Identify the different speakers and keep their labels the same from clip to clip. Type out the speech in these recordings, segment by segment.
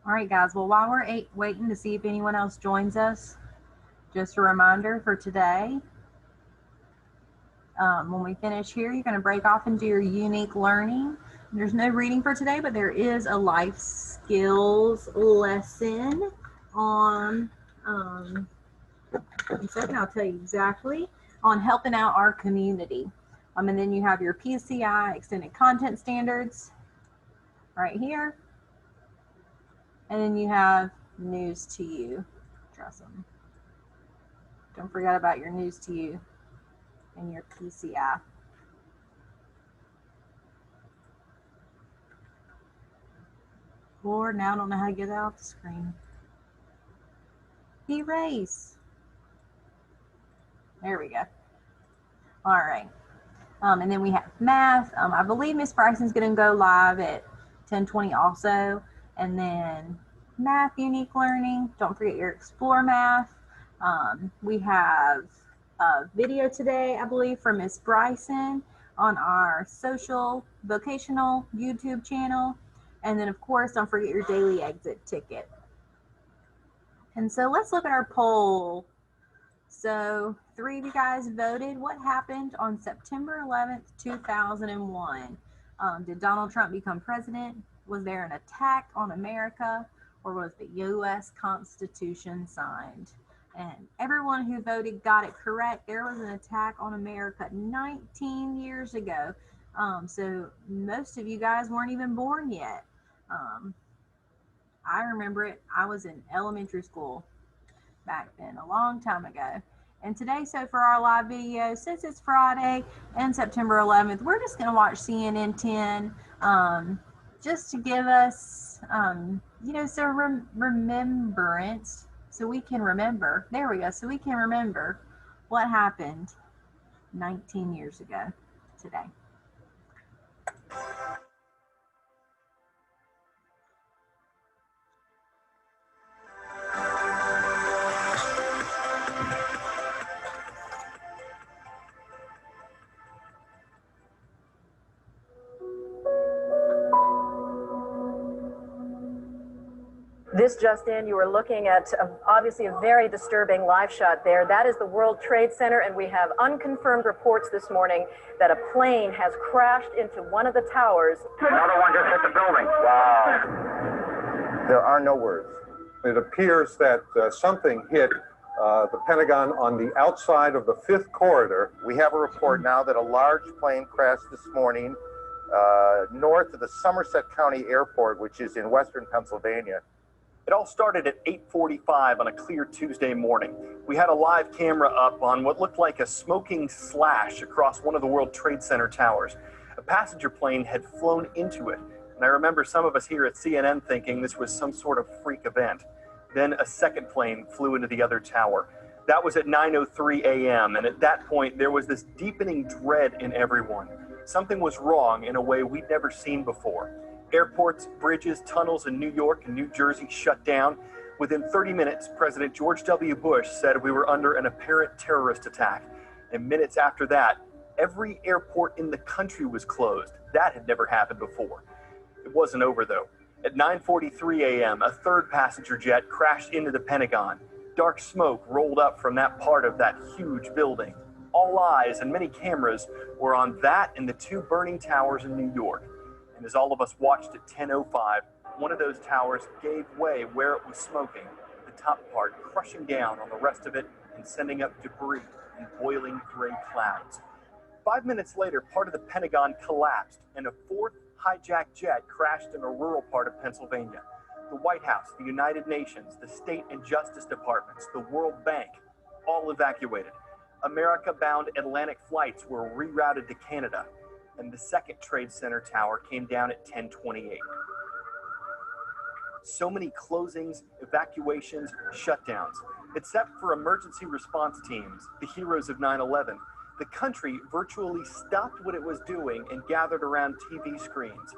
Speaker 1: All right, guys. Well, while we're waiting to see if anyone else joins us, just a reminder for today. When we finish here, you're going to break off into your unique learning. There's no reading for today, but there is a life skills lesson on, in a second, I'll tell you exactly, on helping out our community. And then you have your PCI extended content standards right here. And then you have news to you. Trust them. Don't forget about your news to you and your PCI. Lord, now I don't know how to get that off the screen. Erase. There we go. All right. And then we have math. I believe Miss Bryson's going to go live at 10:20 also. And then math unique learning. Don't forget your explore math. We have a video today, I believe, from Miss Bryson on our social vocational YouTube channel. And then, of course, don't forget your daily exit ticket. And so let's look at our poll. So 3 of you guys voted. What happened on September 11th, 2001? Did Donald Trump become president? Was there an attack on America? Or was the U.S. Constitution signed? And everyone who voted got it correct. There was an attack on America 19 years ago. So most of you guys weren't even born yet. I remember it. I was in elementary school back then, a long time ago. And today, so for our live video, since it's Friday and September 11th, we're just going to watch CNN 10 just to give us, some remembrance, so we can remember. There we go. So we can remember what happened 19 years ago today.
Speaker 2: This just in, you are looking at obviously a very disturbing live shot there. That is the World Trade Center, and we have unconfirmed reports this morning that a plane has crashed into one of the towers.
Speaker 3: Another one just hit the building. Wow.
Speaker 4: There are no words. It appears that something hit the Pentagon on the outside of the 5th corridor.
Speaker 5: We have a report now that a large plane crashed this morning north of the Somerset County Airport, which is in western Pennsylvania.
Speaker 3: It all started at 8:45 on a clear Tuesday morning. We had a live camera up on what looked like a smoking slash across one of the World Trade Center towers. A passenger plane had flown into it, and I remember some of us here at CNN thinking this was some sort of freak event. Then a second plane flew into the other tower. That was at 9:03 a.m., and at that point there was this deepening dread in everyone. Something was wrong in a way we'd never seen before. Airports, bridges, tunnels in New York and New Jersey shut down. Within 30 minutes, President George W. Bush said we were under an apparent terrorist attack. And minutes after that, every airport in the country was closed. That had never happened before. It wasn't over, though. At 9:43 a.m., a third passenger jet crashed into the Pentagon. Dark smoke rolled up from that part of that huge building. All eyes and many cameras were on that and the 2 burning towers in New York. And as all of us watched at 10:05, one of those towers gave way where it was smoking, the top part crushing down on the rest of it and sending up debris in boiling gray clouds. 5 minutes later, part of the Pentagon collapsed and a 4th hijacked jet crashed in a rural part of Pennsylvania. The White House, the United Nations, the state and justice departments, the World Bank, all evacuated. America-bound Atlantic flights were rerouted to Canada. And the second Trade Center tower came down at 10:28. So many closings, evacuations, shutdowns. Except for emergency response teams, the heroes of 9/11, the country virtually stopped what it was doing and gathered around TV screens.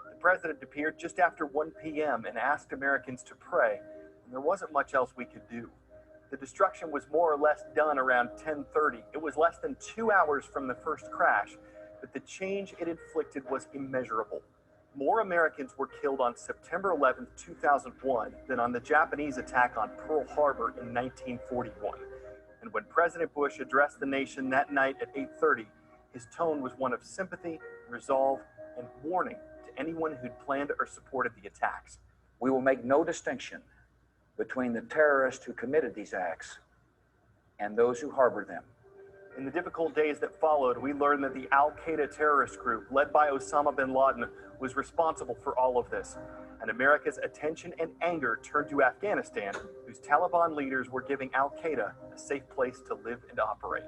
Speaker 3: The president appeared just after 1 p.m. and asked Americans to pray, and there wasn't much else we could do. The destruction was more or less done around 10:30. It was less than 2 hours from the first crash, but the change it inflicted was immeasurable. More Americans were killed on September 11, 2001 than on the Japanese attack on Pearl Harbor in 1941. And when President Bush addressed the nation that night at 8:30, his tone was one of sympathy, resolve, and warning to anyone who'd planned or supported the attacks.
Speaker 6: We will make no distinction between the terrorists who committed these acts and those who harbored them.
Speaker 3: In the difficult days that followed, we learned that the Al-Qaeda terrorist group, led by Osama bin Laden, was responsible for all of this. And America's attention and anger turned to Afghanistan, whose Taliban leaders were giving Al-Qaeda a safe place to live and operate.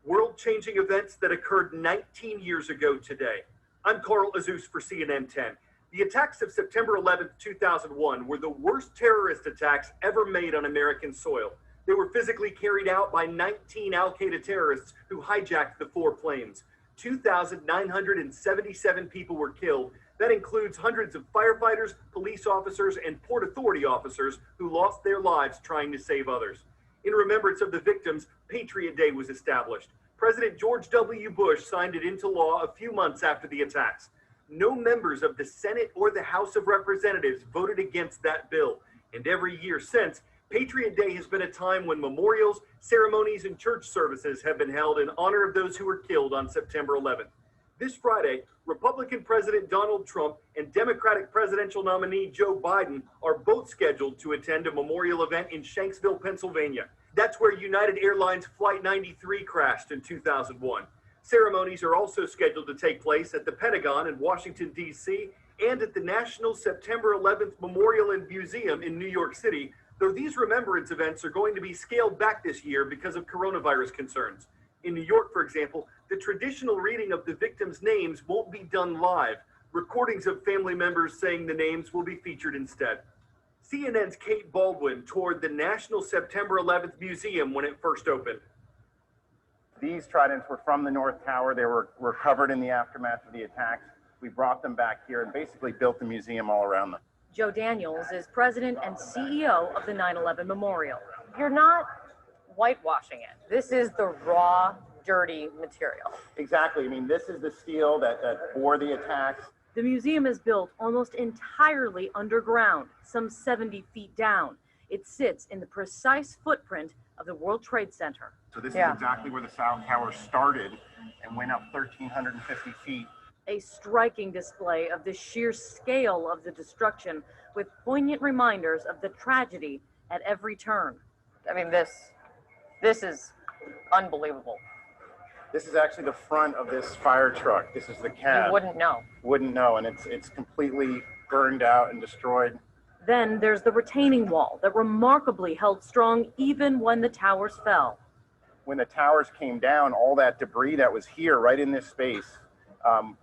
Speaker 3: World-changing events that occurred 19 years ago today. I'm Carl Azus for CNN 10. The attacks of September 11, 2001 were the worst terrorist attacks ever made on American soil. They were physically carried out by 19 Al-Qaeda terrorists who hijacked the 4 planes. 2,977 people were killed. That includes hundreds of firefighters, police officers, and Port Authority officers who lost their lives trying to save others. In remembrance of the victims, Patriot Day was established. President George W. Bush signed it into law a few months after the attacks. No members of the Senate or the House of Representatives voted against that bill. And every year since, Patriot Day has been a time when memorials, ceremonies, and church services have been held in honor of those who were killed on September 11th. This Friday, Republican President Donald Trump and Democratic presidential nominee Joe Biden are both scheduled to attend a memorial event in Shanksville, Pennsylvania. That's where United Airlines Flight 93 crashed in 2001. Ceremonies are also scheduled to take place at the Pentagon in Washington, D.C., and at the National September 11th Memorial and Museum in New York City, though these remembrance events are going to be scaled back this year because of coronavirus concerns. In New York, for example, the traditional reading of the victims' names won't be done live. Recordings of family members saying the names will be featured instead. CNN's Kate Baldwin toured the National September 11th Museum when it first opened.
Speaker 5: These tridents were from the North Tower. They were recovered in the aftermath of the attacks. We brought them back here and basically built the museum all around them.
Speaker 2: Joe Daniels is president and CEO of the 9/11 Memorial. You're not whitewashing it. This is the raw, dirty material.
Speaker 5: Exactly. I mean, this is the steel that bore the attacks.
Speaker 2: The museum is built almost entirely underground, some 70 feet down. It sits in the precise footprint of the World Trade Center.
Speaker 5: So this is exactly where the South Tower started and went up 1,350 feet.
Speaker 2: A striking display of the sheer scale of the destruction, with poignant reminders of the tragedy at every turn. I mean, this is unbelievable.
Speaker 5: This is actually the front of this fire truck. This is the cab.
Speaker 2: You wouldn't know.
Speaker 5: Wouldn't know, and it's completely burned out and destroyed.
Speaker 2: Then there's the retaining wall that remarkably held strong even when the towers fell.
Speaker 5: When the towers came down, all that debris that was here, right in this space,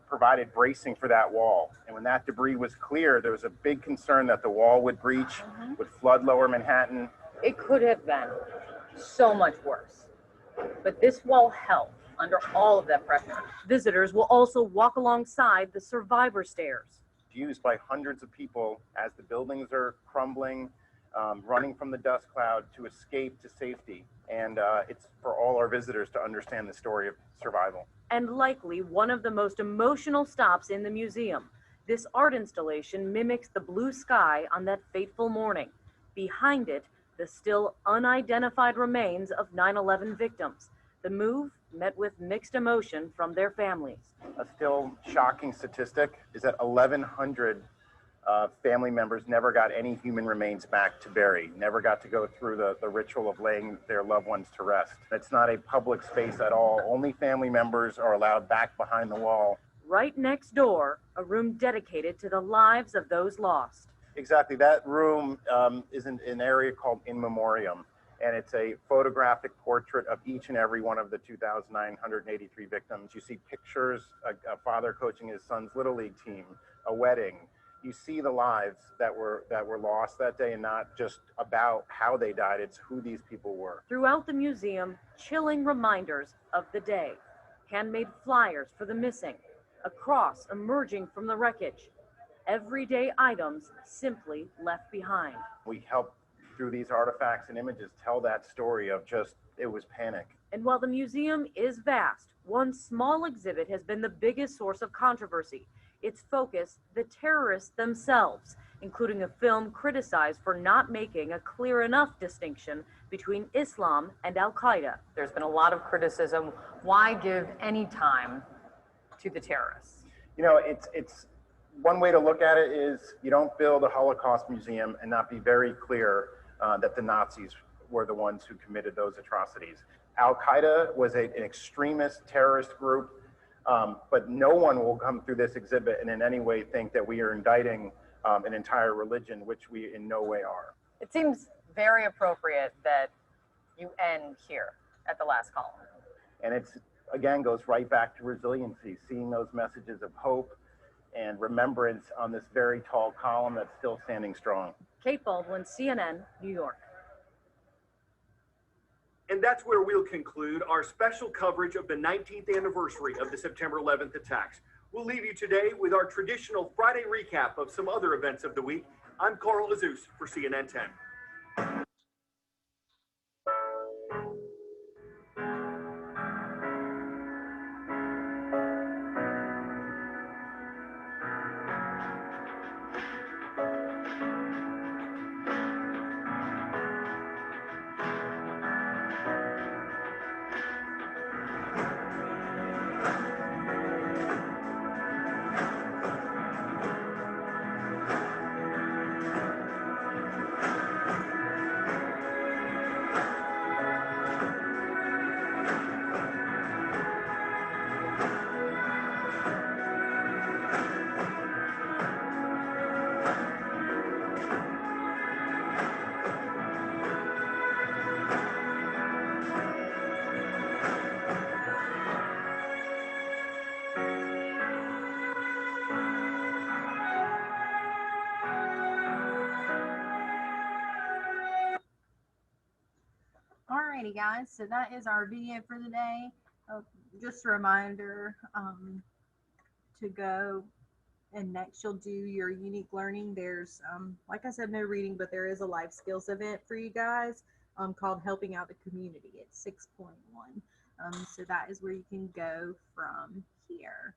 Speaker 5: provided bracing for that wall. And when that debris was clear, there was a big concern that the wall would breach, would flood lower Manhattan.
Speaker 2: It could have been so much worse. But this wall held under all of that pressure. Visitors will also walk alongside the survivor stairs.
Speaker 5: Used by hundreds of people as the buildings are crumbling, running from the dust cloud to escape to safety. And it's for all our visitors to understand the story of survival.
Speaker 2: And likely one of the most emotional stops in the museum. This art installation mimics the blue sky on that fateful morning. Behind it, the still unidentified remains of 9/11 victims. The move met with mixed emotion from their families.
Speaker 5: A still shocking statistic is that 1,100 family members never got any human remains back to bury, never got to go through the ritual of laying their loved ones to rest. It's not a public space at all. Only family members are allowed back behind the wall.
Speaker 2: Right next door, a room dedicated to the lives of those lost.
Speaker 5: Exactly. That room is in an area called In Memoriam, and it's a photographic portrait of each and every one of the 2,983 victims. You see pictures, a father coaching his son's Little League team, a wedding. You see the lives that were lost that day, and not just about how they died, it's who these people were.
Speaker 2: Throughout the museum, chilling reminders of the day. Handmade flyers for the missing, a cross emerging from the wreckage. Everyday items simply left behind.
Speaker 5: We help through these artifacts and images tell that story of just, it was panic.
Speaker 2: And while the museum is vast, one small exhibit has been the biggest source of controversy. Its focus, the terrorists themselves, including a film criticized for not making a clear enough distinction between Islam and Al-Qaeda.
Speaker 7: There's been a lot of criticism. Why give any time to the terrorists?
Speaker 5: You know, it's one way to look at it is you don't build a Holocaust museum and not be very clear that the Nazis were the ones who committed those atrocities. Al-Qaeda was an extremist terrorist group, but no one will come through this exhibit and in any way think that we are indicting an entire religion, which we in no way are.
Speaker 7: It seems very appropriate that you end here at the last column.
Speaker 5: And it's, again, goes right back to resiliency, seeing those messages of hope and remembrance on this very tall column that's still standing strong.
Speaker 2: Kate Baldwin, CNN, New York.
Speaker 3: And that's where we'll conclude our special coverage of the 19th anniversary of the September 11th attacks. We'll leave you today with our traditional Friday recap of some other events of the week. I'm Carl Azus for CNN 10.
Speaker 1: Alrighty guys, so that is our video for the day. Just a reminder to go and next you'll do your unique learning. There's like I said, no reading, but there is a life skills event for you guys called Helping Out the Community. It's 6.1. So that is where you can go from here.